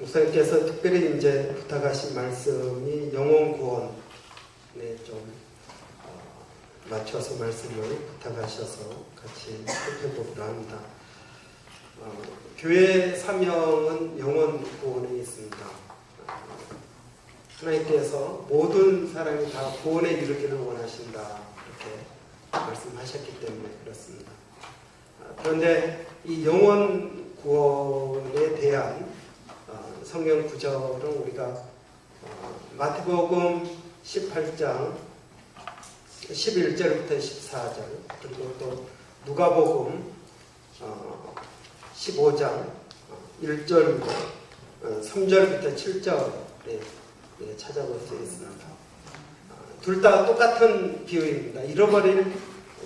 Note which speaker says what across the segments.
Speaker 1: 목사님께서 특별히 이제 부탁하신 말씀이 영혼 구원에 좀 맞춰서 말씀을 부탁하셔서 같이 살펴보기로 합니다. 교회의 사명은 영혼 구원에 있습니다. 하나님께서 모든 사람이 다 구원에 이르기를 원하신다, 이렇게 말씀하셨기 때문에 그렇습니다. 그런데 이 영혼 구원에 대한 성경 구절은 우리가 마태복음 18장 11절부터 14절, 그리고 또 누가복음 15장 1절 3절부터 7절에 찾아볼 수 있습니다. 둘 다 똑같은 비유입니다. 잃어버린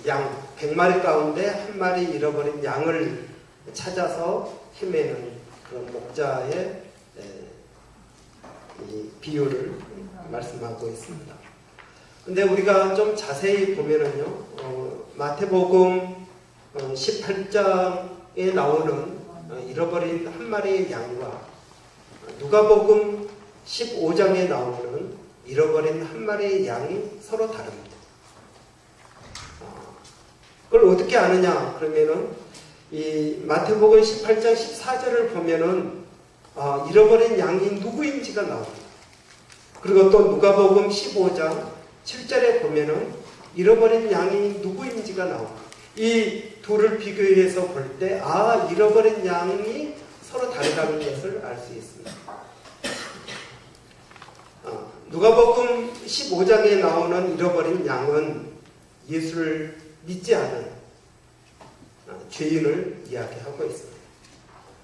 Speaker 1: 양 100마리 가운데 한 마리 잃어버린 양을 찾아서 헤매는 그런 목자의 이 비유를 말씀하고 있습니다. 근데 우리가 좀 자세히 보면은요, 마태복음 18장에 나오는 잃어버린 한 마리의 양과 누가복음 15장에 나오는 잃어버린 한 마리의 양이 서로 다릅니다. 그걸 어떻게 아느냐? 그러면은 이 마태복음 18장 14절을 보면은 잃어버린 양이 누구인지가 나옵니다. 그리고 또 누가복음 15장 7절에 보면은 잃어버린 양이 누구인지가 나옵니다. 이 둘을 비교해서 볼 때 잃어버린 양이 서로 다르다는 것을 알 수 있습니다. 누가복음 15장에 나오는 잃어버린 양은 예수를 믿지 않은 죄인을 이야기하고 있습니다.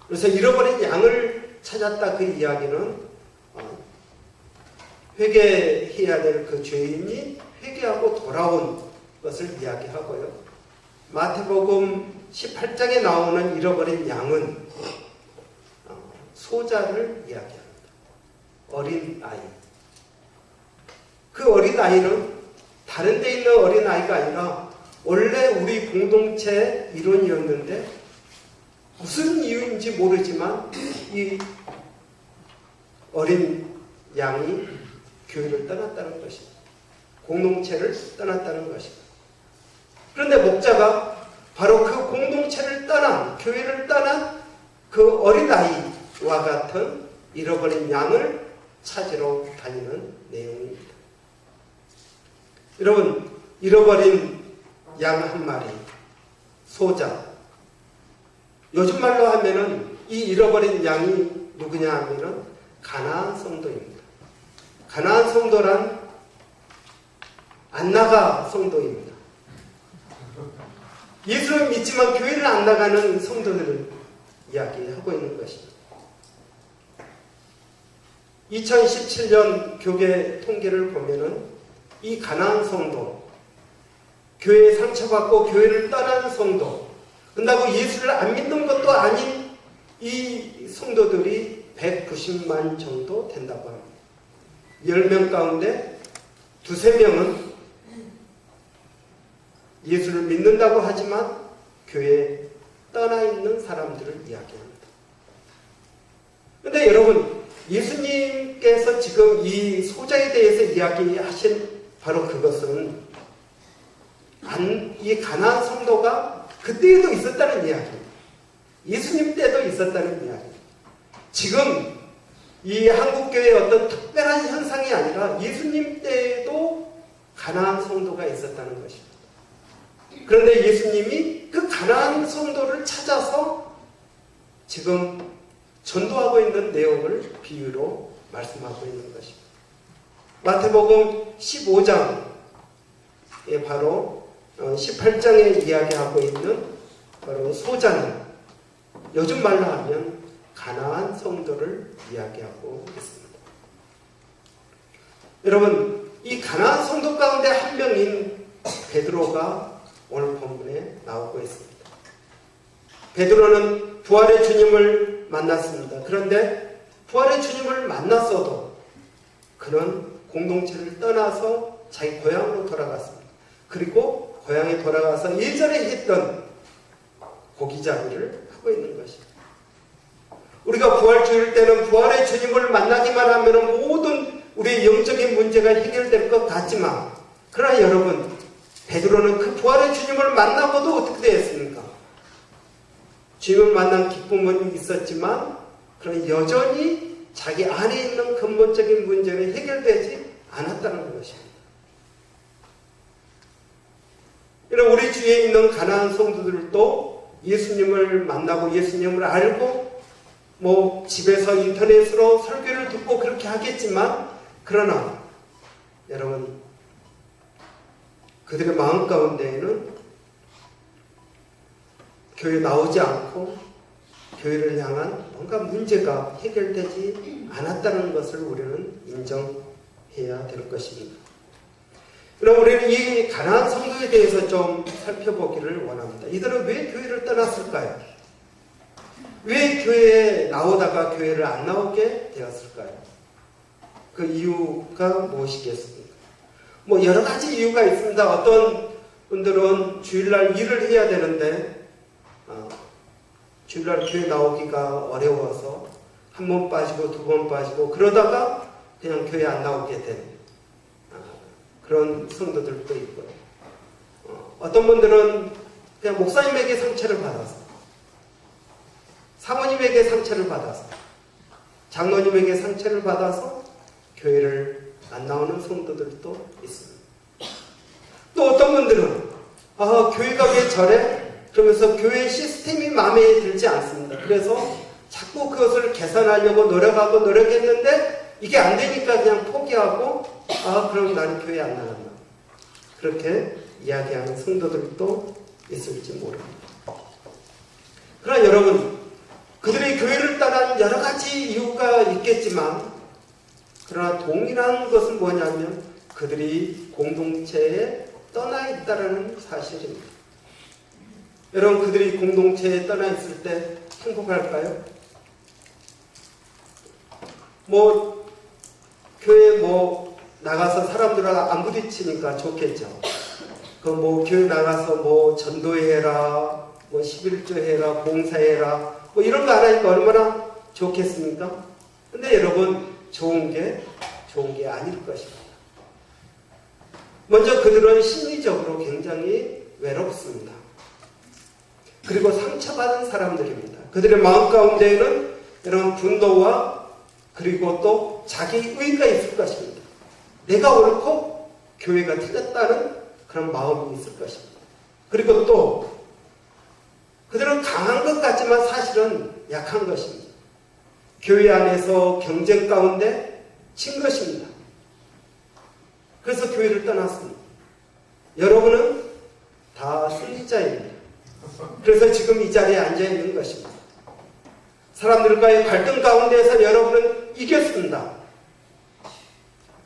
Speaker 1: 그래서 잃어버린 양을 찾았다, 그 이야기는 회개해야 될 그 죄인이 회개하고 돌아온 것을 이야기하고요. 마태복음 18장에 나오는 잃어버린 양은 소자를 이야기합니다. 어린 아이. 그 어린 아이는 다른 데 있는 어린 아이가 아니라 원래 우리 공동체의 일원이었는데 무슨 이유인지 모르지만 이 어린 양이 교회를 떠났다는 것입니다. 공동체를 떠났다는 것입니다. 그런데 목자가 바로 그 공동체를 떠난, 교회를 떠난 그 어린아이와 같은 잃어버린 양을 찾으러 다니는 내용입니다. 여러분, 잃어버린 양 한 마리, 소자. 요즘 말로 하면은 이 잃어버린 양이 누구냐 하면은 가나안 성도입니다. 가나안 성도란 안 나가 성도입니다. 예수를 믿지만 교회를 안 나가는 성도들을 이야기하고 있는 것입니다. 2017년 교계 통계를 보면은 이 가나안 성도, 교회에 상처받고 교회를 떠난 성도, 그런다고 예수를 안 믿는 것도 아닌 이 성도들이 190만 정도 된다고 합니다. 10명 가운데 2~3명은 예수를 믿는다고 하지만 교회에 떠나 있는 사람들을 이야기합니다. 그런데 여러분, 예수님께서 지금 이 소자에 대해서 이야기하신 바로 그것은 이 가나안 성도가 그때에도 있었다는 이야기입니다. 예수님 때도 있었다는 이야기입니다. 지금 이 한국교회의 어떤 특별한 현상이 아니라 예수님 때에도 가나안 성도가 있었다는 것입니다. 그런데 예수님이 그 가나안 성도를 찾아서 지금 전도하고 있는 내용을 비유로 말씀하고 있는 것입니다. 마태복음 15장에 바로 18장에 이야기하고 있는 바로 소자는 요즘 말로 하면 가나안 성도를 이야기하고 있습니다. 여러분, 이 가나안 성도 가운데 한 명인 베드로가 오늘 본문에 나오고 있습니다. 베드로는 부활의 주님을 만났습니다. 그런데 부활의 주님을 만났어도 그는 공동체를 떠나서 자기 고향으로 돌아갔습니다. 그리고 고향에 돌아가서 예전에 했던 고기잡이를 하고 있는 것입니다. 우리가 우리가 부활주일 때는 부활의 주님을 만나기만 하면 모든 우리의 영적인 문제가 해결될 것 같지만, 그러나 여러분, 베드로는 그 부활의 주님을 만나고도 어떻게 되었습니까? 주님을 만난 기쁨은 있었지만, 그러나 여전히 자기 안에 있는 근본적인 문제는 해결되지 않았다는 것입니다. 이런 우리 주위에 있는 가난한 성도들도 예수님을 만나고 예수님을 알고 집에서 인터넷으로 설교를 듣고 그렇게 하겠지만, 그러나 여러분, 그들의 마음 가운데에는 교회에 나오지 않고 교회를 향한 뭔가 문제가 해결되지 않았다는 것을 우리는 인정해야 될 것입니다. 그럼 우리는 이 가난한 성도에 대해서 좀 살펴보기를 원합니다. 이들은 왜 교회를 떠났을까요? 왜 교회에 나오다가 교회를 안 나오게 되었을까요? 그 이유가 무엇이겠습니까? 여러 가지 이유가 있습니다. 어떤 분들은 주일날 일을 해야 되는데 주일날 교회 나오기가 어려워서 한 번 빠지고 두 번 빠지고 그러다가 그냥 교회 안 나오게 된 그런 성도들도 있고요. 어떤 분들은 그냥 목사님에게 상처를 받아서, 사모님에게 상처를 받아서, 장로님에게 상처를 받아서 교회를 안 나오는 성도들도 있습니다. 또 어떤 분들은 교회가 왜 저래? 그러면서 교회 시스템이 마음에 들지 않습니다. 그래서 자꾸 그것을 개선하려고 노력했는데 이게 안 되니까 그냥 포기하고 그럼 나는 교회 안 나간다. 그렇게 이야기하는 성도들도 있을지 모릅니다. 그러나 여러분, 그들이 교회를 떠난 여러 가지 이유가 있겠지만, 그러나 동일한 것은 뭐냐면 그들이 공동체에 떠나 있다는 사실입니다. 여러분, 그들이 공동체에 떠나 있을 때 행복할까요? 교회 나가서 사람들하고 안 부딪히니까 좋겠죠. 교회 나가서 전도해라, 11조 해라, 봉사해라, 이런 거 안 하니까 얼마나 좋겠습니까? 근데 여러분, 좋은 게 아닐 것입니다. 먼저 그들은 심리적으로 굉장히 외롭습니다. 그리고 상처받은 사람들입니다. 그들의 마음 가운데에는 여러분 분노와 그리고 또 자기의가 있을 것입니다. 내가 옳고 교회가 틀렸다는 그런 마음이 있을 것입니다. 그리고 또 그들은 강한 것 같지만 사실은 약한 것입니다. 교회 안에서 경쟁 가운데 친 것입니다. 그래서 교회를 떠났습니다. 여러분은 다 승리자입니다. 그래서 지금 이 자리에 앉아 있는 것입니다. 사람들과의 갈등 가운데에서 여러분은 이겼습니다.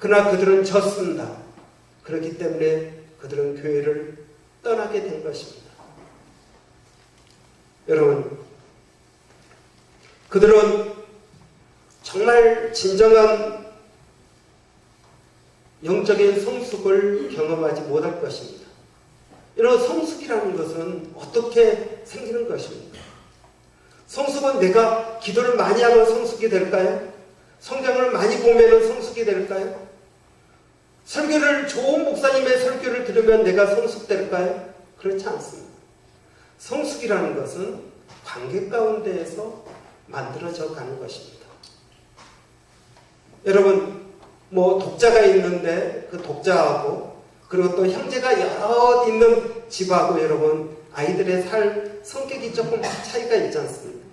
Speaker 1: 그러나 그들은 졌습니다. 그렇기 때문에 그들은 교회를 떠나게 된 것입니다. 여러분, 그들은 정말 진정한 영적인 성숙을 경험하지 못할 것입니다. 이런 성숙이라는 것은 어떻게 생기는 것입니까? 성숙은 내가 기도를 많이 하면 성숙이 될까요? 성경을 많이 보면 성숙이 될까요? 좋은 목사님의 설교를 들으면 내가 성숙될까요? 그렇지 않습니다. 성숙이라는 것은 관계 가운데에서 만들어져 가는 것입니다. 여러분, 독자가 있는데 그 독자하고 그리고 또 형제가 여러 있는 집하고 여러분 아이들의 성격이 조금 차이가 있지 않습니까?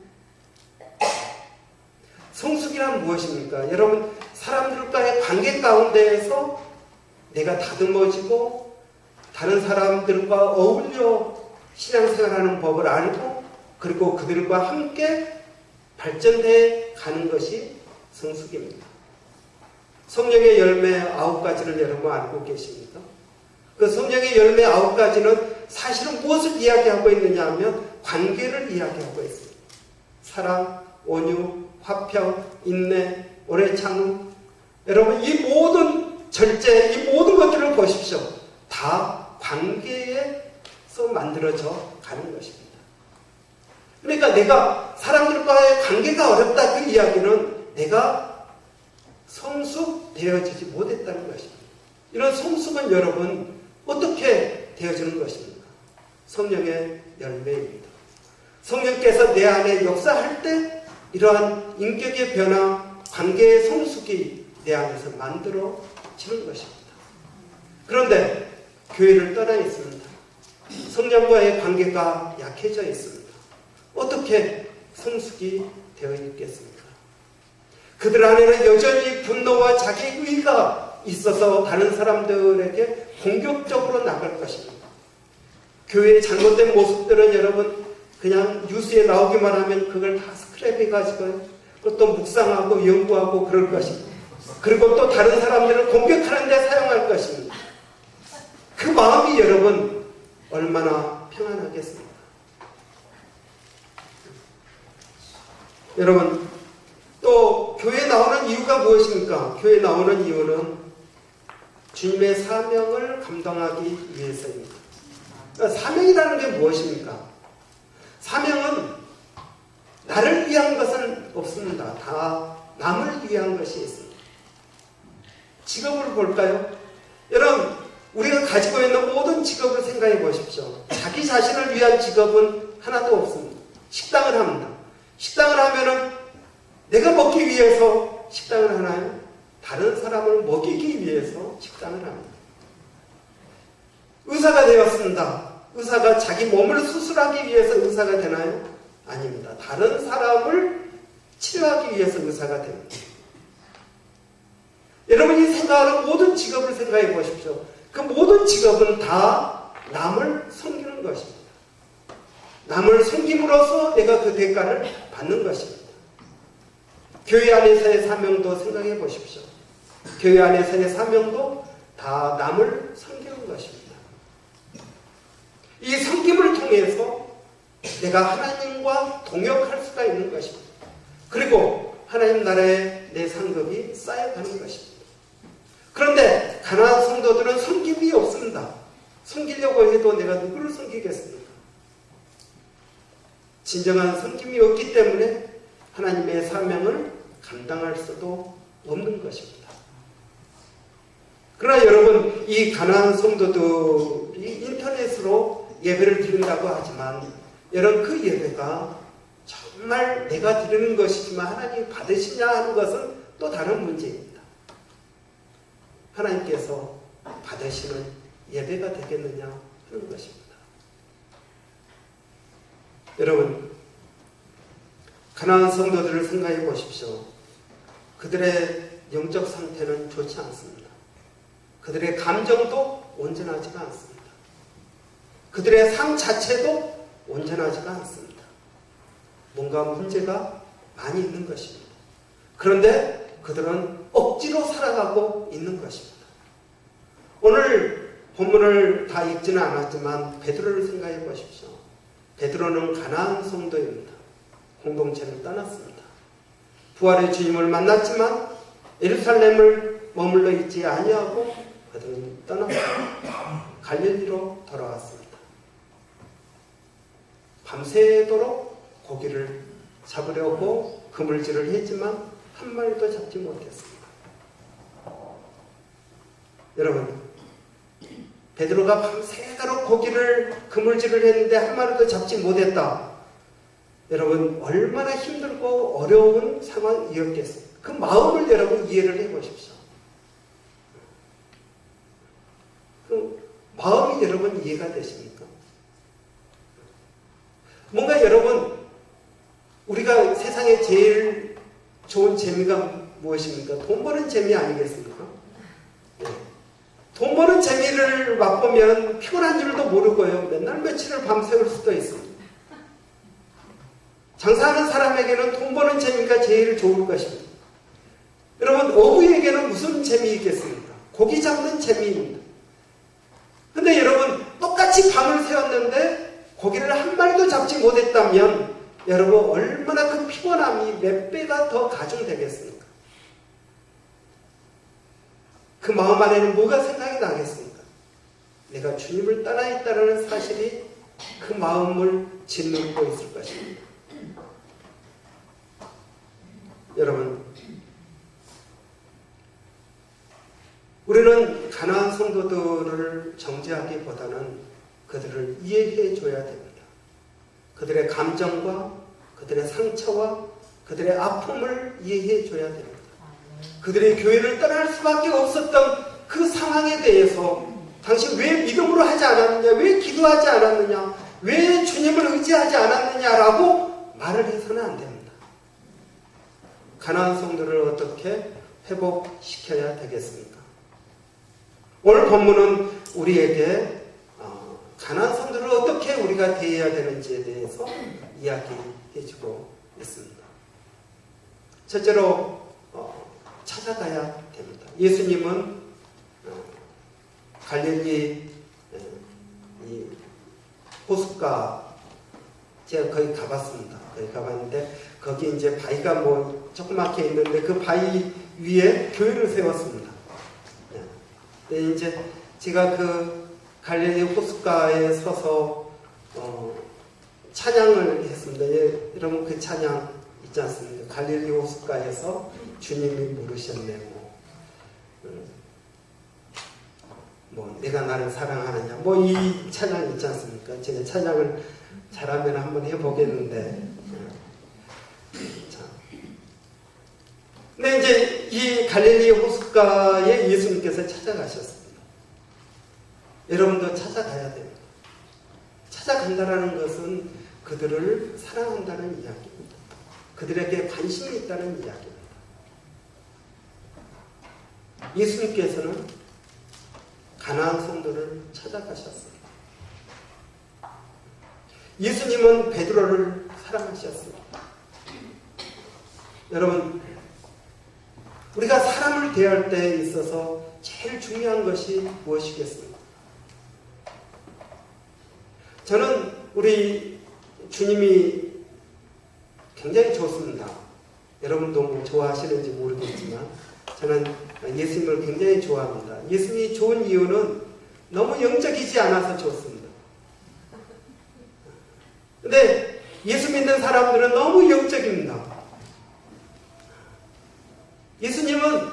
Speaker 1: 성숙이란 무엇입니까? 여러분, 사람들과의 관계 가운데에서 내가 다듬어지고 다른 사람들과 어울려 신앙생활하는 법을 알고 그리고 그들과 함께 발전해 가는 것이 성숙입니다. 성령의 열매 9가지를 여러분 알고 계십니까? 그 성령의 열매 9가지는 사실은 무엇을 이야기하고 있느냐 하면 관계를 이야기하고 있습니다. 사랑, 온유, 화평, 인내, 오래 참음. 여러분, 이 모든 절제, 이 모든 것들을 보십시오. 다 관계에서 만들어져 가는 것입니다. 그러니까 내가 사람들과의 관계가 어렵다, 그 이야기는 내가 성숙되어지지 못했다는 것입니다. 이런 성숙은 여러분 어떻게 되어지는 것입니까? 성령의 열매입니다. 성령께서 내 안에 역사할 때 이러한 인격의 변화, 관계의 성숙이 내 안에서 만들어지는 것입니다. 그런데 교회를 떠나 있습니다. 성령과의 관계가 약해져 있습니다. 어떻게 성숙이 되어 있겠습니까? 그들 안에는 여전히 분노와 자기의가 있어서 다른 사람들에게 공격적으로 나갈 것입니다. 교회의 잘못된 모습들은 여러분 그냥 뉴스에 나오기만 하면 그걸 다 스크랩해가지고 또 묵상하고 연구하고 그럴 것입니다. 그리고 또 다른 사람들을 공격하는 데 사용할 것입니다. 그 마음이 여러분 얼마나 평안하겠습니까? 여러분 또 교회에 나오는 이유가 무엇입니까? 교회에 나오는 이유는 주님의 사명을 감당하기 위해서입니다. 그러니까 사명이라는 게 무엇입니까? 사명은 나를 위한 것은 없습니다. 다 남을 위한 것이 있습니다. 직업을 볼까요? 여러분 우리가 가지고 있는 모든 직업을 생각해 보십시오. 자기 자신을 위한 직업은 하나도 없습니다. 식당을 합니다. 식당을 하면은 내가 먹기 위해서 식당을 하나요? 다른 사람을 먹이기 위해서 식당을 합니다. 의사가 되었습니다. 의사가 자기 몸을 수술하기 위해서 의사가 되나요? 아닙니다. 다른 사람을 치료하기 위해서 의사가 됩니다. 여러분이 생각하는 모든 직업을 생각해 보십시오. 그 모든 직업은 다 남을 섬기는 것입니다. 남을 섬김으로써 내가 그 대가를 받는 것입니다. 교회 안에서의 사명도 생각해 보십시오. 교회 안에서의 사명도 다 남을 섬기는 것입니다. 이 섬김을 통해서 내가 하나님과 동역할 수가 있는 것입니다. 그리고 하나님 나라에 내 상급이 쌓여가는 것입니다. 그런데 가난한 성도들은 섬김이 없습니다. 섬기려고 해도 내가 누구를 섬기겠습니까? 진정한 섬김이 없기 때문에 하나님의 사명을 감당할 수도 없는 것입니다. 그러나 여러분 이 가난한 성도들이 인터넷으로 예배를 드린다고 하지만 여러분 그 예배가 정말 내가 드리는 것이지만 하나님이 받으시냐 하는 것은 또 다른 문제입니다. 하나님께서 받으시는 예배가 되겠느냐 하는 것입니다. 여러분 가난한 성도들을 생각해 보십시오. 그들의 영적 상태는 좋지 않습니다. 그들의 감정도 온전하지가 않습니다. 그들의 삶 자체도 온전하지가 않습니다. 뭔가 문제가 많이 있는 것입니다. 그런데 그들은 억지로 살아가고 있는 것입니다. 오늘 본문을 다 읽지는 않았지만 베드로를 생각해 보십시오. 베드로는 가난한 성도입니다. 공동체를 떠났습니다. 부활의 주님을 만났지만 예루살렘을 머물러 있지 아니하고 그들은 떠났습니다. 갈릴리로 돌아왔습니다. 밤새도록 고기를 잡으려고 그물질을 했지만 한 마리도 잡지 못했습니다. 여러분 베드로가 밤새도록 고기를 그물질을 했는데 한 마리도 잡지 못했다. 여러분 얼마나 힘들고 어려운 상황이었겠어요. 그 마음을 여러분 이해를 해보십시오. 그 마음이 여러분 이해가 되십니까? 뭔가 여러분 우리가 세상에 제일 좋은 재미가 무엇입니까? 돈 버는 재미 아니겠습니까? 네. 돈 버는 재미를 맛보면 피곤한 줄도 모르고요. 맨날 며칠을 밤새울 수도 있습니다. 장사하는 사람에게는 돈 버는 재미가 제일 좋을 것입니다. 여러분 어부에게는 무슨 재미있겠습니까? 고기 잡는 재미입니다. 근데 여러분 똑같이 밤을 새웠는데 고기를 한 마리도 잡지 못했다면 여러분 얼마나 그 피곤함이 몇 배가 더 가중되겠습니까? 그 마음 안에는 뭐가 생각이 나겠습니까? 내가 주님을 떠나 있다는 사실이 그 마음을 짓누르고 있을 것입니다. 여러분, 우리는 가난한 성도들을 정죄하기보다는 그들을 이해해 줘야 됩니다. 그들의 감정과 그들의 상처와 그들의 아픔을 이해해 줘야 됩니다. 그들의 교회를 떠날 수밖에 없었던 그 상황에 대해서 당신 왜 믿음으로 하지 않았느냐, 왜 기도하지 않았느냐, 왜 주님을 의지하지 않았느냐라고 말을 해서는 안 됩니다. 가난한 성도를 어떻게 회복시켜야 되겠습니까? 오늘 본문은 우리에게 가난한 성도를 어떻게 우리가 대해야 되는지에 대해서 이야기해주고 있습니다. 첫째로 찾아가야 됩니다. 예수님은 갈릴리 이 호숫가, 제가 거기 가봤습니다. 거기 가봤는데 거기 이제 바위가 뭐 조그맣게 있는데 그 바위 위에 교회를 세웠습니다. 네, 이제 제가 그 갈릴리 호숫가에 서서 찬양을 했습니다. 예, 여러분 그 찬양 있지 않습니까? 갈릴리 호숫가에서 주님이 물으셨네. 뭐 내가 나를 사랑하느냐, 뭐 이 찬양 있지 않습니까? 제가 찬양을 잘하면 한번 해보겠는데, 자, 근데 이제 이 갈릴리 호숫가에 예수님께서 찾아가셨습니다. 여러분도 찾아가야 됩니다. 찾아간다라는 것은 그들을 사랑한다는 이야기입니다. 그들에게 관심이 있다는 이야기입니다. 예수님께서는 가나안 성도를 찾아가셨습니다. 예수님은 베드로를 사랑하셨습니다. 여러분, 우리가 사람을 대할 때 있어서 제일 중요한 것이 무엇이겠습니까? 저는 우리 주님이 굉장히 좋습니다. 여러분도 뭐 좋아하시는지 모르겠지만 저는 예수님을 굉장히 좋아합니다. 예수님이 좋은 이유는 너무 영적이지 않아서 좋습니다. 근데 예수 믿는 사람들은 너무 영적입니다. 예수님은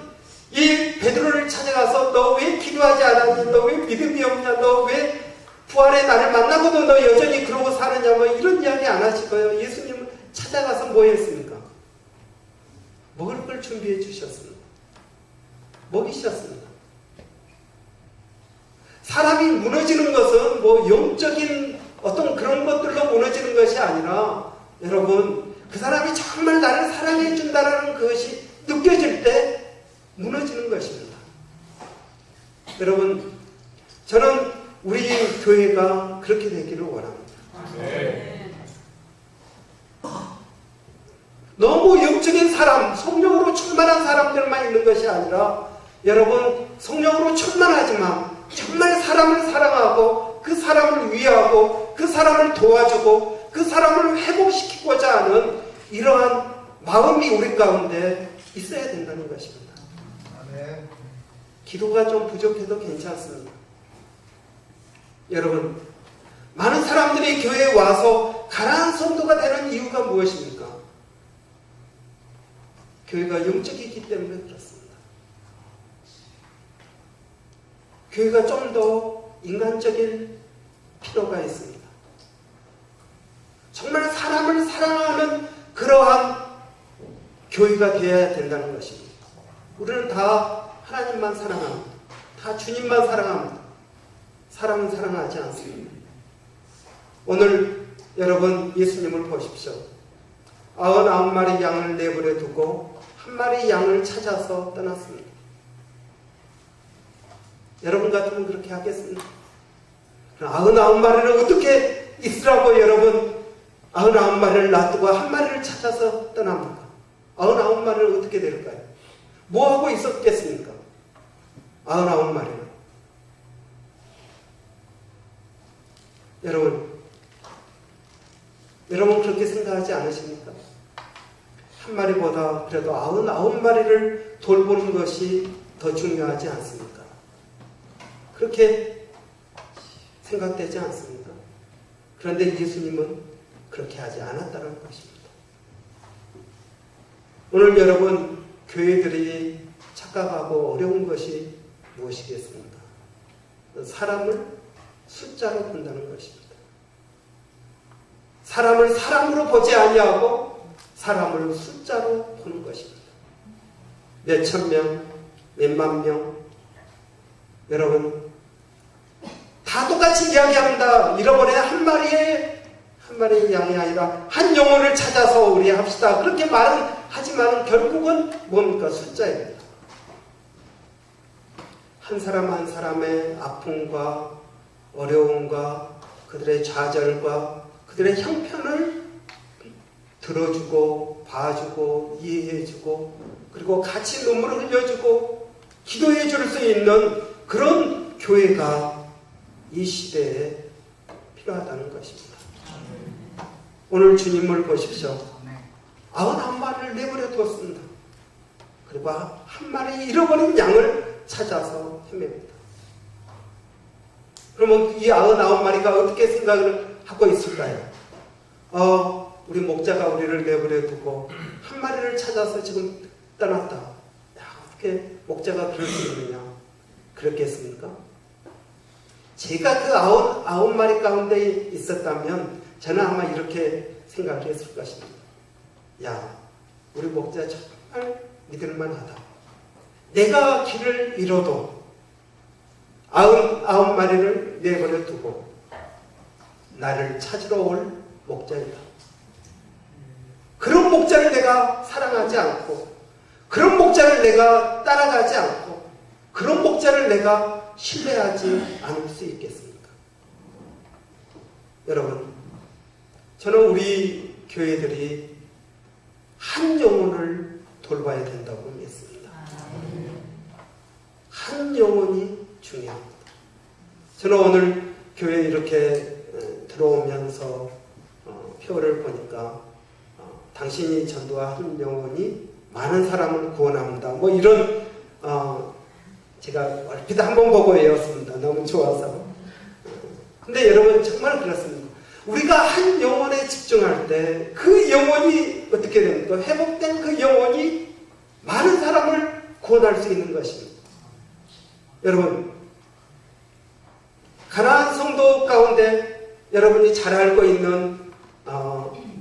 Speaker 1: 이 베드로를 찾아가서 너 왜 기도하지 않았니? 너 왜 믿음이 없냐? 너 왜 부활의 날을 만나고도 너 여전히 그러고 사느냐? 뭐 이런 이야기 안 하시고요. 예수님은 찾아가서 뭐 했습니까? 먹을 걸 준비해 주셨습니다. 먹이셨습니다. 사람이 무너지는 것은 뭐 영적인 어떤 그런 것들로 무너지는 것이 아니라 여러분, 그 사람이 정말 나를 사랑해 준다라는 그것이 느껴질 때 무너지는 것입니다. 여러분, 저는 우리 교회가 그렇게 되기를 원합니다. 네. 너무 영적인 사람, 성령으로 충만한 사람들만 있는 것이 아니라 여러분, 성령으로 충만하지만 정말 사람을 사랑하고 그 사람을 위하고 그 사람을 도와주고 그 사람을 회복시키고자 하는 이러한 마음이 우리 가운데 있어야 된다는 것입니다. 아멘. 기도가 좀 부족해도 괜찮습니다. 여러분, 많은 사람들이 교회에 와서 가난한 성도가 되는 이유가 무엇입니까? 교회가 영적이기 때문에 그렇습니다. 교회가 좀 더 인간적인 필요가 있습니다. 정말 사람을 사랑하는 그러한 교회가 되어야 된다는 것입니다. 우리는 다 하나님만 사랑합니다. 다 주님만 사랑합니다. 사람은 사랑하지 않습니다. 오늘 여러분 예수님을 보십시오. 99마리 양을 내버려 두고 한 마리 양을 찾아서 떠났습니다. 여러분 같으면 그렇게 하겠습니까? 99마리를 어떻게 있으라고 여러분 99마리를 놔두고 한 마리를 찾아서 떠납니까? 99마리를 어떻게 될까요? 뭐 하고 있었겠습니까? 99마리를. 여러분 그렇게 생각하지 않으십니까? 한 마리보다 그래도 99마리를 돌보는 것이 더 중요하지 않습니까? 그렇게 생각되지 않습니까? 그런데 예수님은 그렇게 하지 않았다는 것입니다. 오늘 여러분 교회들이 착각하고 어려운 것이 무엇이겠습니까? 사람을 숫자로 본다는 것입니다. 사람을 사람으로 보지 아니하고 사람을 숫자로 보는 것입니다. 몇천 명, 몇만 명, 여러분 다 똑같이 이야기합니다. 잃어버린 한 마리의 양이 아니라 한 영혼을 찾아서 우리 합시다. 그렇게 말은 하지만 결국은 뭡니까? 숫자입니다. 한 사람 한 사람의 아픔과 어려움과 그들의 좌절과 그들의 형편을 들어주고 봐주고 이해해주고 그리고 같이 눈물을 흘려주고 기도해 줄 수 있는 그런 교회가 이 시대에 필요하다는 것입니다. 오늘 주님을 보십시오. 91마리를 내버려 두었습니다. 그리고 한 마리 잃어버린 양을 찾아서 헤맵니다. 그러면 이 99마리가 어떻게 생각을 하고 있을까요? 우리 목자가 우리를 내버려 두고 한 마리를 찾아서 지금 떠났다. 야, 어떻게 목자가 그럴 수 있느냐? 그렇겠습니까? 제가 그 99마리 가운데 있었다면 저는 아마 이렇게 생각을 했을 것입니다. 야, 우리 목자 정말 믿을만하다. 내가 길을 잃어도 99마리를 내버려 두고 나를 찾으러 올 목자이다. 그런 목자를 내가 사랑하지 않고 그런 목자를 내가 따라가지 않고 그런 목자를 내가 신뢰하지 않을 수 있겠습니까? 여러분, 저는 우리 교회들이 한 영혼을 돌봐야 된다고 믿습니다. 한 영혼이 중요합니다. 저는 오늘 교회에 이렇게 들어오면서 표를 보니까 당신이 전도한 한 영혼이 많은 사람을 구원합니다. 뭐 이런 제가 얼핏 한번 보고 외웠습니다. 너무 좋아서. 근데 여러분 정말 그렇습니다. 우리가 한 영혼에 집중할 때 그 영혼이 어떻게 됩니까? 회복된 그 영혼이 많은 사람을 구원할 수 있는 것입니다. 여러분, 가나안 성도 가운데 여러분이 잘 알고 있는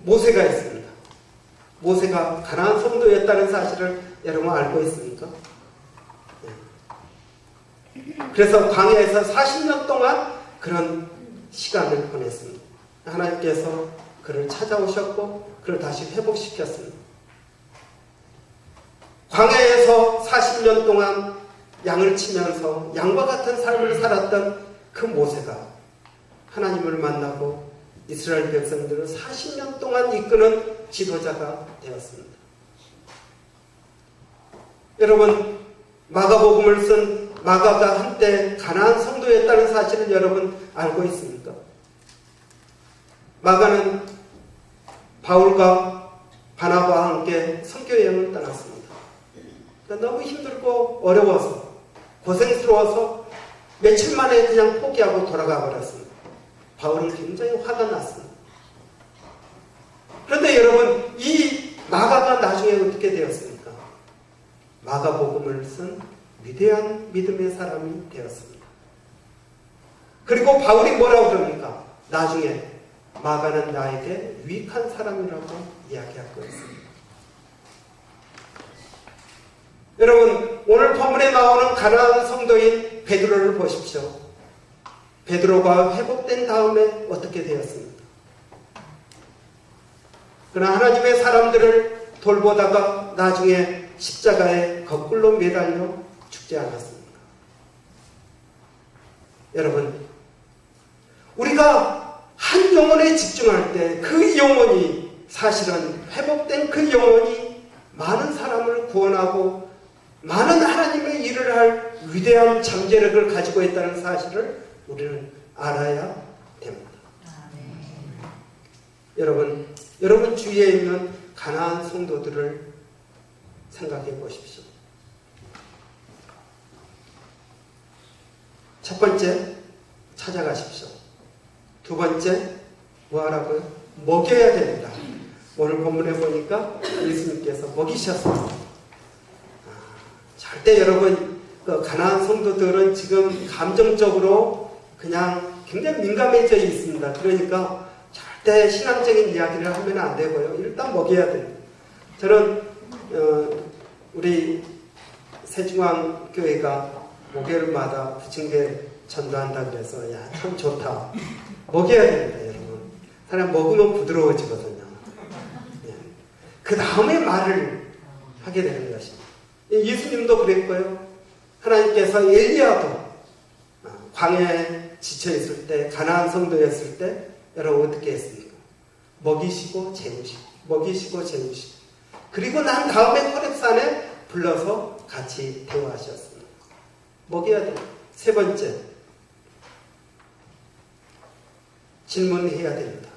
Speaker 1: 모세가 있습니다. 모세가 가나안 성도였다는 사실을 여러분 알고 있습니까? 그래서 광야에서 40년 동안 그런 시간을 보냈습니다. 하나님께서 그를 찾아오셨고 그를 다시 회복시켰습니다. 광야에서 40년 동안 양을 치면서 양과 같은 삶을 살았던 그 모세가 하나님을 만나고 이스라엘 백성들을 40년 동안 이끄는 지도자가 되었습니다. 여러분, 마가복음을 쓴 마가가 한때 가나안 성도였다는 사실을 여러분 알고 있습니까? 마가는 바울과 바나바와 함께 선교여행을 떠났습니다. 너무 힘들고 어려워서 고생스러워서 며칠 만에 그냥 포기하고 돌아가 버렸습니다. 바울은 굉장히 화가 났습니다. 그런데 여러분, 이 마가가 나중에 어떻게 되었습니까? 마가복음을 쓴 위대한 믿음의 사람이 되었습니다. 그리고 바울이 뭐라고 그럽니까? 나중에 마가는 나에게 유익한 사람이라고 이야기하고 있습니다. 여러분, 오늘 본문에 나오는 가나안 성도인 베드로를 보십시오. 베드로가 회복된 다음에 어떻게 되었습니까? 그러나 하나님의 사람들을 돌보다가 나중에 십자가에 거꾸로 매달려 죽지 않았습니까? 여러분, 우리가 한 영혼에 집중할 때 그 영혼이 사실은 회복된 그 영혼이 많은 사람을 구원하고 많은 하나님의 일을 할 위대한 잠재력을 가지고 있다는 사실을 우리는 알아야 됩니다. 여러분 주위에 있는 가나안 성도들을 생각해 보십시오. 첫 번째, 찾아가십시오. 두 번째, 뭐 하라고요? 먹여야 됩니다. 오늘 본문에 보니까 예수님께서 먹이셨습니다. 절대 여러분, 그 가나안 성도들은 지금 감정적으로 그냥 굉장히 민감해져 있습니다. 그러니까 절대 신앙적인 이야기를 하면 안 되고요. 일단 먹여야 됩니다. 저는 우리 새중앙교회가 목요일마다 부침개 전도한다 그래서 야, 참 좋다. 먹여야 됩니다, 여러분. 사람 먹으면 부드러워지거든요. 그 다음에 말을 하게 되는 것입니다. 예수님도 그랬고요. 하나님께서 엘리야도 광야에 지쳐있을 때, 가나안 성도였을 때 여러분 어떻게 했습니까? 먹이시고 재우시고 먹이시고 재우시고 그리고 난 다음에 호렙산에 불러서 같이 대화하셨습니다. 먹여야 됩니다. 세 번째, 질문해야 됩니다.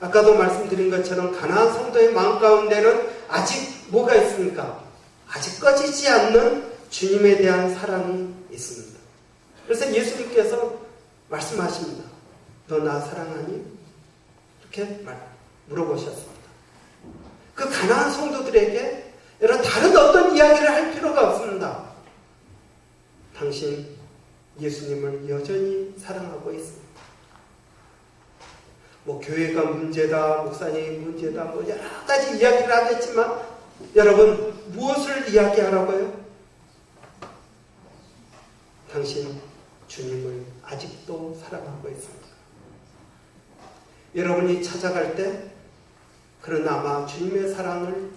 Speaker 1: 아까도 말씀드린 것처럼 가나안 성도의 마음 가운데는 아직 뭐가 있습니까? 아직 꺼지지 않는 주님에 대한 사랑이 있습니다. 그래서 예수님께서 말씀하십니다. 너 나 사랑하니? 이렇게 물어보셨습니다. 그 가나안 성도들에게 여러분 다른 어떤 이야기를 할 필요가 없습니다. 당신 예수님을 여전히 사랑하고 있습니다. 뭐 교회가 문제다, 목사님이 문제다, 뭐 여러 가지 이야기를 하겠지만 여러분 무엇을 이야기하라고요? 당신 주님을 아직도 사랑하고 있습니다. 여러분이 찾아갈 때 그런 아마 주님의 사랑을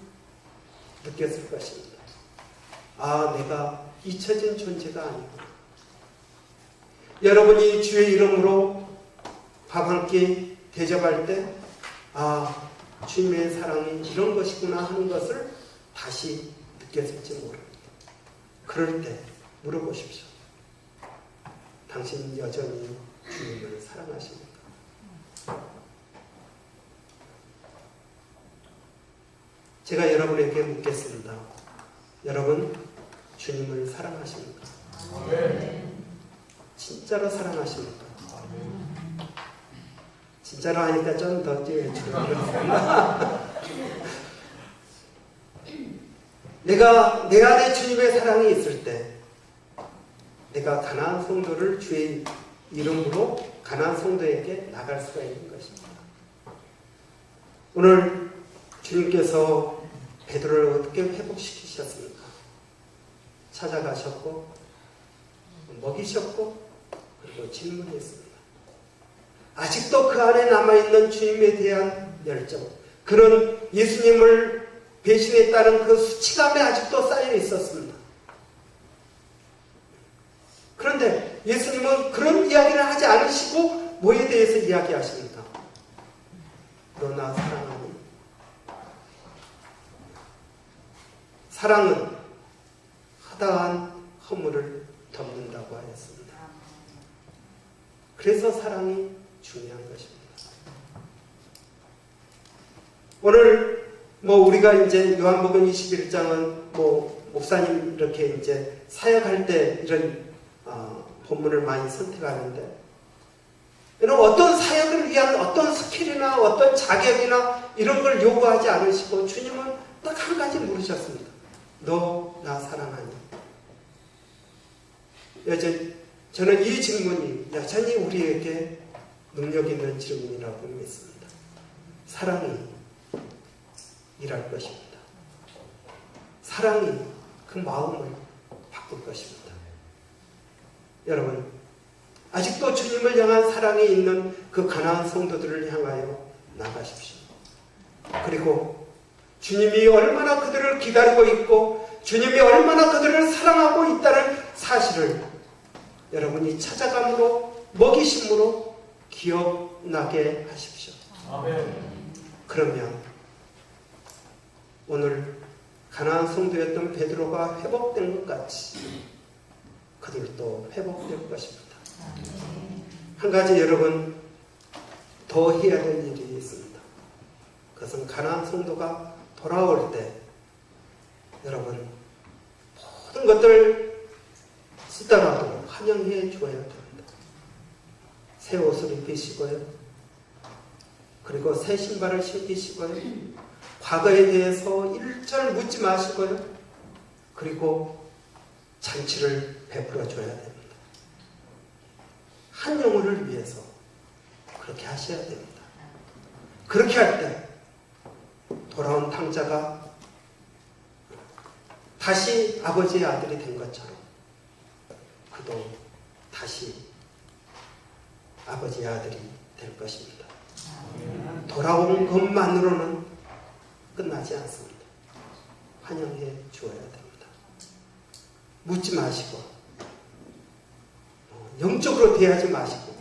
Speaker 1: 느꼈을 것입니다. 아, 내가 잊혀진 존재가 아니구나. 여러분이 주의 이름으로 밥 한 끼 대접할 때 아, 주님의 사랑이 이런 것이구나 하는 것을 다시 느꼈을지 모릅니다. 그럴 때 물어보십시오. 당신 여전히 주님을 사랑하십니까? 제가 여러분에게 묻겠습니다. 여러분 주님을 사랑하십니까? 진짜로 사랑하십니까? 진짜로 하니까 좀 더 줄여드렸습니다. 내가 내 안에 주님의 사랑이 있을 때 내가 가나안 성도를 주의 이름으로 가나안 성도에게 나갈 수가 있는 것입니다. 오늘 주님께서 베드로를 어떻게 회복시키셨습니까? 찾아가셨고 먹이셨고 그리고 질문했습니다. 아직도 그 안에 남아있는 주님에 대한 열정, 그런 예수님을 배신했다는 그 수치감에 아직도 쌓여 있었습니다. 그런데 예수님은 그런 이야기를 하지 않으시고 뭐에 대해서 이야기하십니까? 너 나 사랑하니? 사랑은 허다한 허물을 덮는다고 하였습니다. 그래서 사랑이 중요한 것입니다. 오늘 우리가 이제 요한복음 21장은 목사님 이렇게 이제 사역할 때 이런 본문을 많이 선택하는데, 어떤 사역을 위한 어떤 스킬이나 어떤 자격이나 이런 걸 요구하지 않으시고 주님은 딱 한 가지 물으셨습니다. 너 나 사랑하니? 저는 이 질문이 여전히 우리에게 능력 있는 질문이라고 믿습니다. 사랑이 일할 것입니다. 사랑이 그 마음을 바꿀 것입니다. 여러분, 아직도 주님을 향한 사랑이 있는 그 가나안 성도들을 향하여 나가십시오. 그리고 주님이 얼마나 그들을 기다리고 있고 주님이 얼마나 그들을 사랑하고 있다는 사실을 여러분이 찾아감으로 먹이심으로 기억나게 하십시오. 아멘. 그러면 오늘 가나안 성도였던 베드로가 회복된 것 같이 그들도 회복될 것입니다. 한 가지 여러분 더 해야 될 일이 있습니다. 그것은 가나안 성도가 돌아올 때 여러분 모든 것들 쓰더라도 환영해 줘야 됩니다. 새 옷을 입히시고요. 그리고 새 신발을 신기시고요. 과거에 대해서 일절 묻지 마시고요. 그리고 잔치를 베풀어 줘야 됩니다. 한 영혼을 위해서 그렇게 하셔야 됩니다. 그렇게 할 때 돌아온 탕자가 다시 아버지의 아들이 된 것처럼 그도 다시 아버지의 아들이 될 것입니다. 돌아온 것만으로는 끝나지 않습니다. 환영해 주어야 됩니다. 묻지 마시고 영적으로 대하지 마시고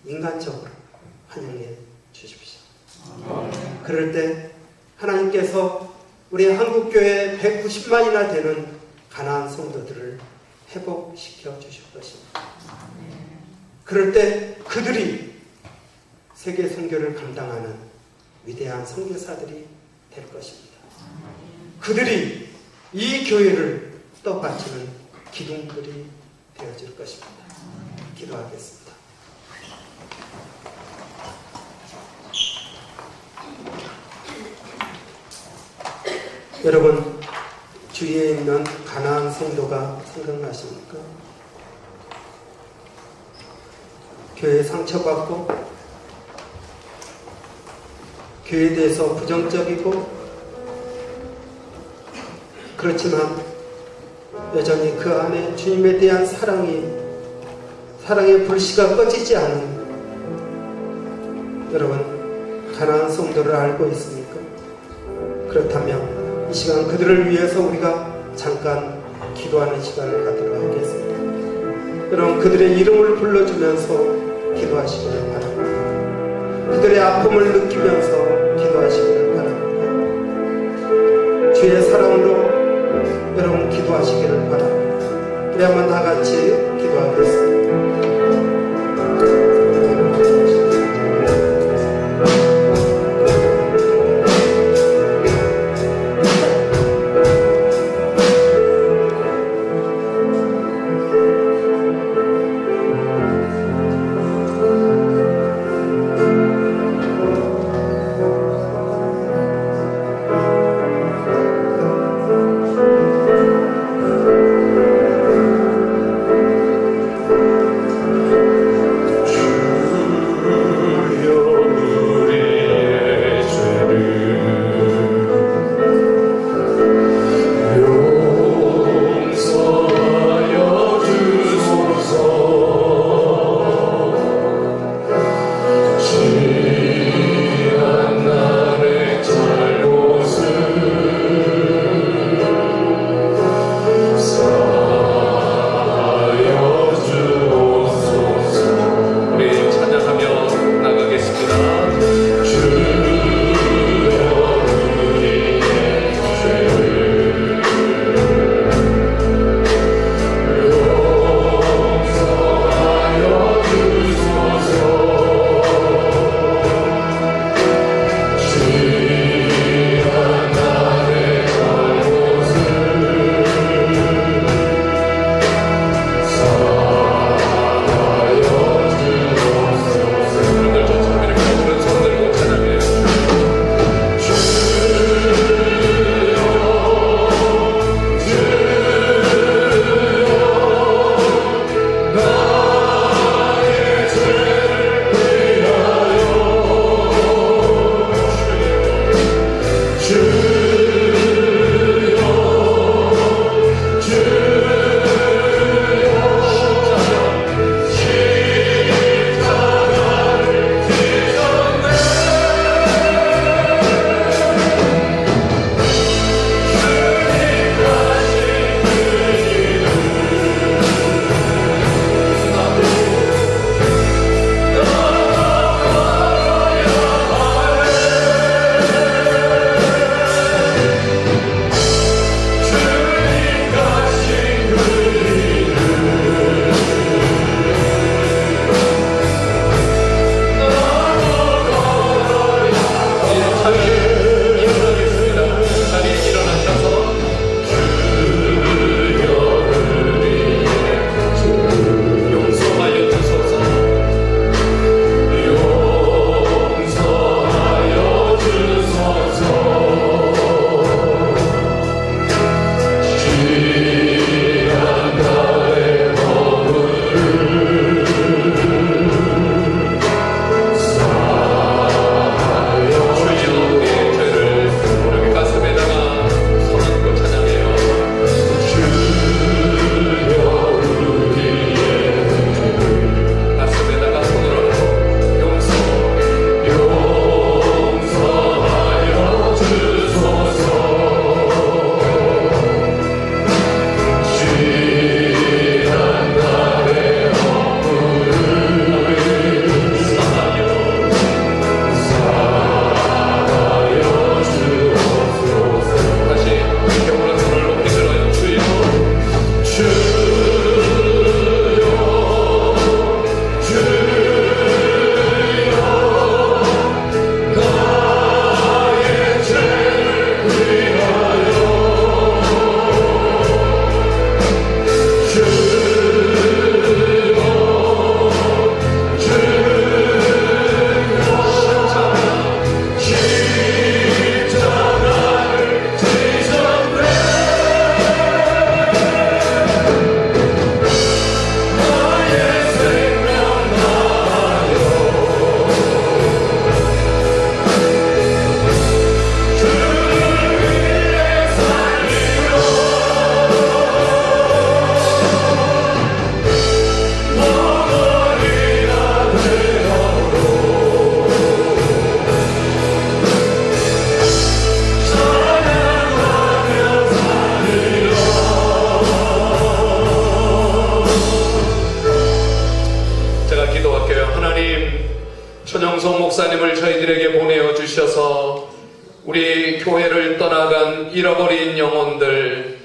Speaker 1: 인간적으로 환영해 주십시오. 그럴 때 하나님께서 우리 한국교회 190만이나 되는 가나안 성도들을 회복시켜 주실 것입니다. 그럴 때 그들이 세계 선교를 감당하는 위대한 선교사들이 될 것입니다. 그들이 이 교회를 떠받치는 기둥들이 되어질 것입니다. 기도하겠습니다. 여러분, 주위에 있는 가나안 성도가 생각나십니까? 교회에 상처받고 교회에 대해서 부정적이고 그렇지만 여전히 그 안에 주님에 대한 사랑의 불씨가 꺼지지 않은 여러분, 가나안 성도를 알고 있습니까? 그렇다면 이 시간 그들을 위해서 우리가 잠깐 기도하는 시간을 갖도록 하겠습니다. 여러분, 그들의 이름을 불러주면서 기도하시기를 바랍니다. 그들의 아픔을 느끼면서 기도하시기를 바랍니다. 주의 사랑으로 여러분 기도하시기를 바랍니다. 우리 한번 다 같이 기도하겠습니다.
Speaker 2: 우리들에게 보내어 주셔서 우리 교회를 떠나간 잃어버린 영혼들,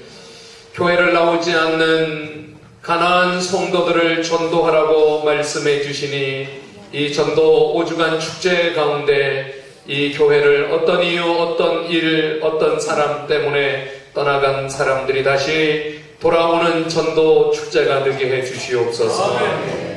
Speaker 2: 교회를 나오지 않는 가난한 성도들을 전도하라고 말씀해 주시니 이 전도 5주간 축제 가운데 이 교회를 어떤 이유, 어떤 일, 어떤 사람 때문에 떠나간 사람들이 다시 돌아오는 전도 축제가 되게 해 주시옵소서.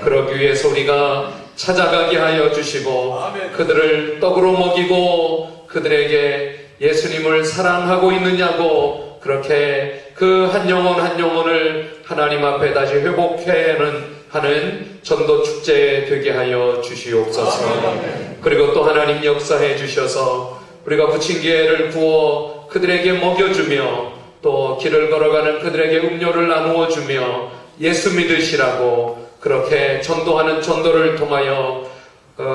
Speaker 2: 그러기 위해서 우리가 찾아가게 하여 주시고 그들을 떡으로 먹이고 그들에게 예수님을 사랑하고 있느냐고 그렇게 그 한 영혼 한 영혼을 하나님 앞에 다시 회복하는 전도 축제 되게 하여 주시옵소서. 그리고 또 하나님 역사해 주셔서 우리가 부침개를 구워 그들에게 먹여주며 또 길을 걸어가는 그들에게 음료를 나누어 주며 예수 믿으시라고 그렇게 전도하는 전도를 통하여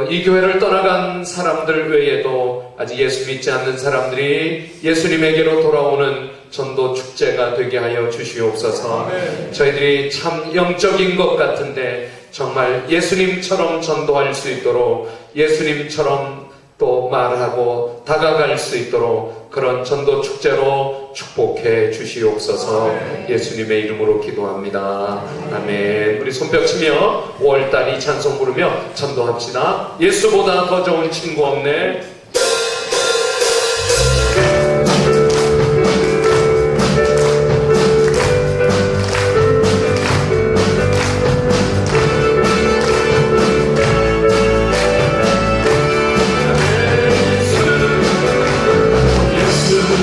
Speaker 2: 이 교회를 떠나간 사람들 외에도 아직 예수 믿지 않는 사람들이 예수님에게로 돌아오는 전도 축제가 되게 하여 주시옵소서. 저희들이 참 영적인 것 같은데 정말 예수님처럼 전도할 수 있도록 예수님처럼 또 말하고 다가갈 수 있도록 그런 전도 축제로 축복해 주시옵소서. 예수님의 이름으로 기도합니다. 아멘. 우리 손뼉 치며 5월달 이 찬송 부르며 전도합시다. 예수보다 더 좋은 친구 없네.
Speaker 3: 예수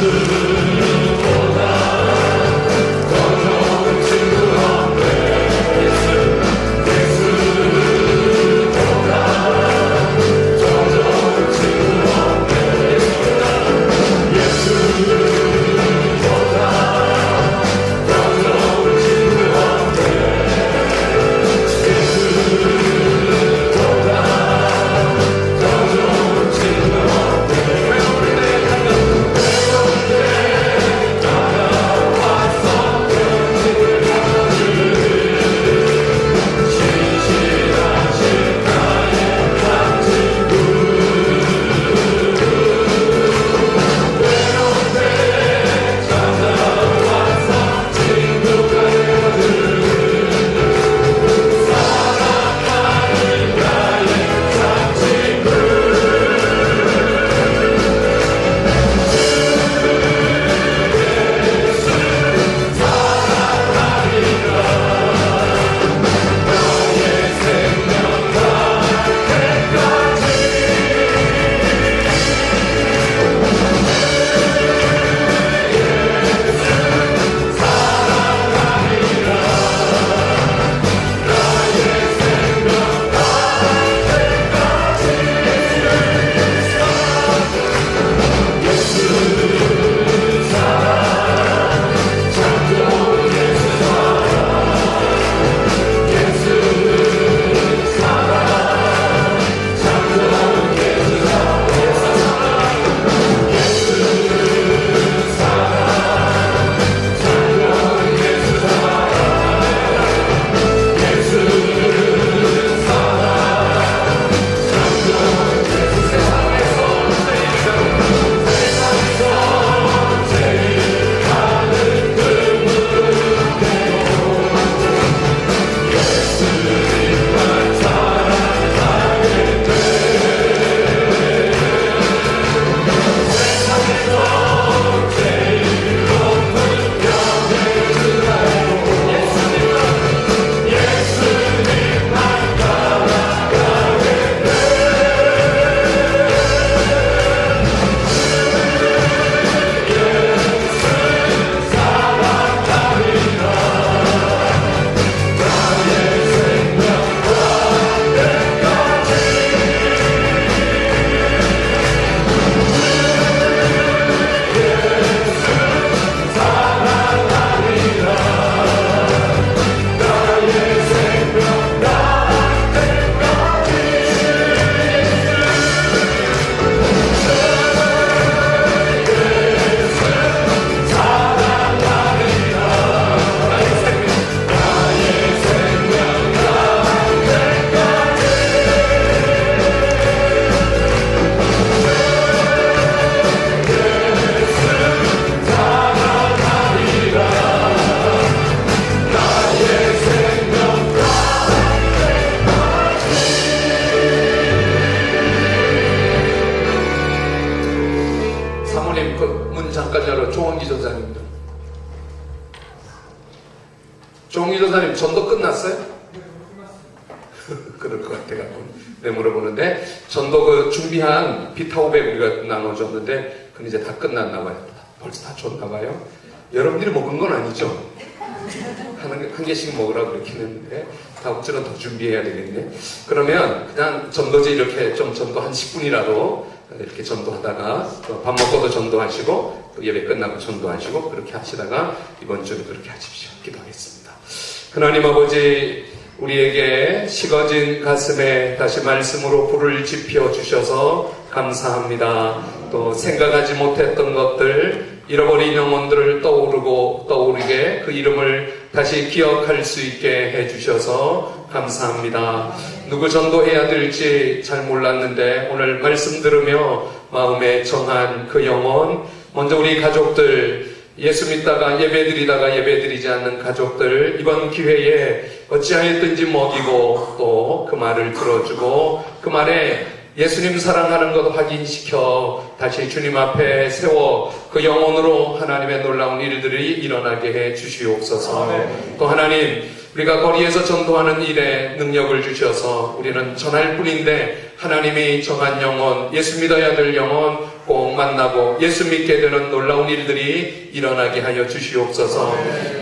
Speaker 2: 정기 전사님도. 정기 전사님 전도 끝났어요? 그럴 것 같아가지고 네, 물어보는데 전도 그 준비한 비타500 우리가 나눠줬는데 그건 이제 다 끝났나 봐요. 벌써 다 줬나 봐요. 여러분들이 먹은 건 아니죠? 한 개씩 먹으라고 그렇게 했는데 다음 주는 더 준비해야 되겠네. 그러면 그냥 전도지 이렇게 좀 전도 한 10분이라도 이렇게 전도하다가 밥 먹고도 전도하시고 또 예배 끝나고 전도하시고 그렇게 하시다가 이번 주는 그렇게 하십시오. 기도하겠습니다. 하나님 아버지, 우리에게 식어진 가슴에 다시 말씀으로 불을 지펴 주셔서 감사합니다. 또 생각하지 못했던 것들, 잃어버린 영혼들을 떠오르게 그 이름을 다시 기억할 수 있게 해주셔서 감사합니다. 누구 전도해야 될지 잘 몰랐는데 오늘 말씀 들으며 마음에 정한 그 영혼, 먼저 우리 가족들, 예수 믿다가 예배드리다가 예배드리지 않는 가족들, 이번 기회에 어찌하였든지 먹이고 또 그 말을 들어주고 그 말에 예수님 사랑하는 것 확인시켜 다시 주님 앞에 세워 그 영혼으로 하나님의 놀라운 일들이 일어나게 해 주시옵소서. 또 하나님, 우리가 거리에서 전도하는 일에 능력을 주셔서 우리는 전할 뿐인데 하나님이 정한 영혼, 예수 믿어야 될 영혼 꼭 만나고 예수 믿게 되는 놀라운 일들이 일어나게 하여 주시옵소서.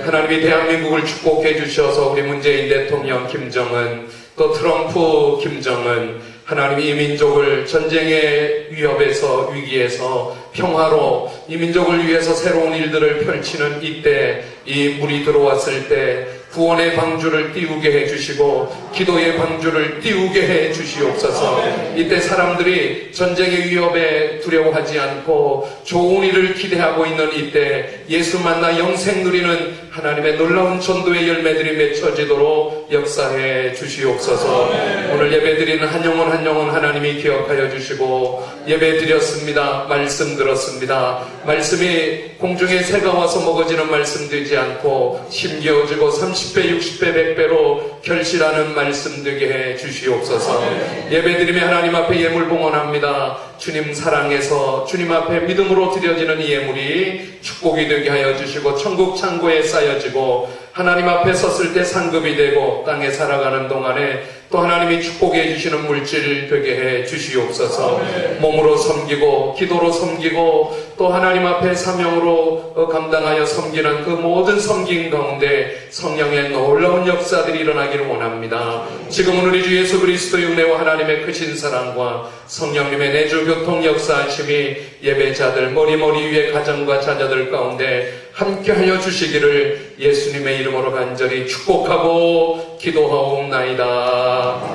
Speaker 2: 하나님이 대한민국을 축복해 주셔서 우리 문재인 대통령, 김정은, 또 트럼프, 김정은, 하나님이 이 민족을 전쟁의 위협에서, 위기에서 평화로 이 민족을 위해서 새로운 일들을 펼치는 이때, 이 물이 들어왔을 때 구원의 방주를 띄우게 해주시고 기도의 방주를 띄우게 해주시옵소서. 이때 사람들이 전쟁의 위협에 두려워하지 않고 좋은 일을 기대하고 있는 이때 예수 만나 영생 누리는 하나님의 놀라운 전도의 열매들이 맺혀지도록 역사해 주시옵소서. 오늘 예배드리는 한 영혼 한 영혼 하나님이 기억하여 주시고, 예배드렸습니다. 말씀 들었습니다. 말씀이 공중에 새가 와서 먹어지는 말씀 되지 않고 힘겨워지고 30배, 60배, 100배로 결실하는 말씀 되게 해 주시옵소서. 예배드리며 하나님 앞에 예물 봉헌합니다. 주님 사랑해서 주님 앞에 믿음으로 드려지는 이 예물이 축복이 되게 하여 주시고 천국 창고에 쌓여지고 하나님 앞에 섰을 때 상급이 되고 땅에 살아가는 동안에 또 하나님이 축복해 주시는 물질 되게 해 주시옵소서. 몸으로 섬기고 기도로 섬기고 또 하나님 앞에 사명으로 감당하여 섬기는 그 모든 섬김 가운데 성령의 놀라운 역사들이 일어나기를 원합니다. 지금은 우리 주 예수 그리스도의 은혜와 하나님의 크신 사랑과 성령님의 내주 교통 역사하심이 예배자들 머리머리 위에 가정과 자녀들 가운데 함께하여 주시기를 예수님의 이름으로 간절히 축복하고 기도하옵나이다.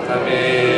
Speaker 2: 아멘.